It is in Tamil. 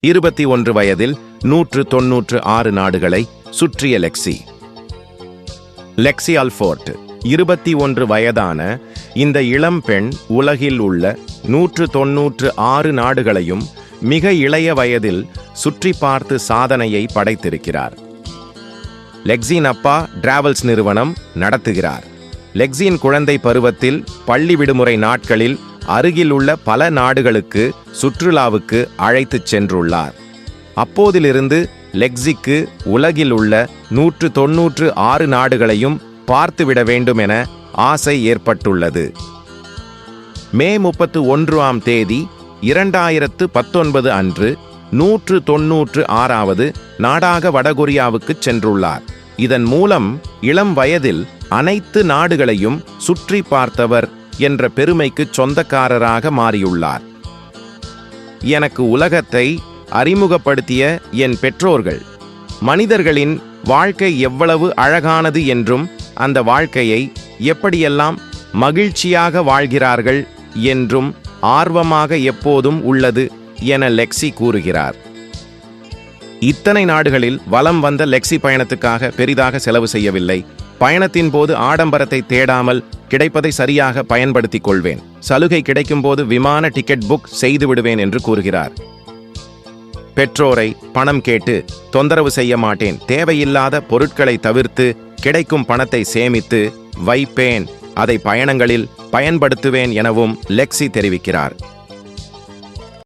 21 வயதில் 196 நாடுகளை சுற்றிய லெக்சி. லெக்சி அல்ஃபோர்ட் 21 வயதான இந்த இளம்பெண் உலகில் உள்ள 196 நாடுகளையும் மிக இளைய வயதில் சுற்றி பார்த்து சாதனையை படைத்திருக்கிறார். லெக்சின் அப்பா டிராவல்ஸ் நிறுவனம் நடத்துகிறார். லெக்சின் குழந்தை பருவத்தில் பள்ளி விடுமுறை நாட்களில் அருகில் உள்ள பல நாடுகளுக்கு சுற்றுலாவுக்கு அழைத்துச் சென்றுள்ளார். அப்போதிலிருந்து லெக்சிக்கு உலகில் உள்ள 196 நாடுகளையும் பார்த்துவிட வேண்டும் என ஆசை ஏற்பட்டுள்ளது. மே 31ஆம் தேதி 2019 அன்று 196வது நாடாக வடகொரியாவுக்கு சென்றுள்ளார். இதன் மூலம் இளம் வயதில் அனைத்து நாடுகளையும் சுற்றி பார்த்தவர் என்ற பெருமைக்கு சொந்தக்காரராக மாறியுள்ளார். எனக்கு உலகத்தை அறிமுகப்படுத்திய என் பெற்றோர்கள் மனிதர்களின் வாழ்க்கை எவ்வளவு அழகானது என்றும் அந்த வாழ்க்கையை எப்படியெல்லாம் மகிழ்ச்சியாக வாழ்கிறார்கள் என்றும் ஆர்வமாக எப்போதும் உள்ளது என லெக்சி கூறுகிறார். இத்தனை நாடுகளில் வலம் வந்த லெக்சி பயணத்துக்காக பெரிதாக செலவு செய்யவில்லை. பயணத்தின் போது ஆடம்பரத்தை தேடாமல் கிடைப்பதை சரியாக பயன்படுத்திக் கொள்வேன். சலுகை கிடைக்கும் போது விமான டிக்கெட் புக் செய்து விடுவேன் என்று கூறுகிறார். பெற்றோரை பணம் கேட்டு தொந்தரவு செய்ய மாட்டேன். தேவையில்லாத பொருட்களை தவிர்த்து கிடைக்கும் பணத்தை சேமித்து வைப்பேன். அதை பயணங்களில் பயன்படுத்துவேன் எனவும் லெக்சி தெரிவிக்கிறார்.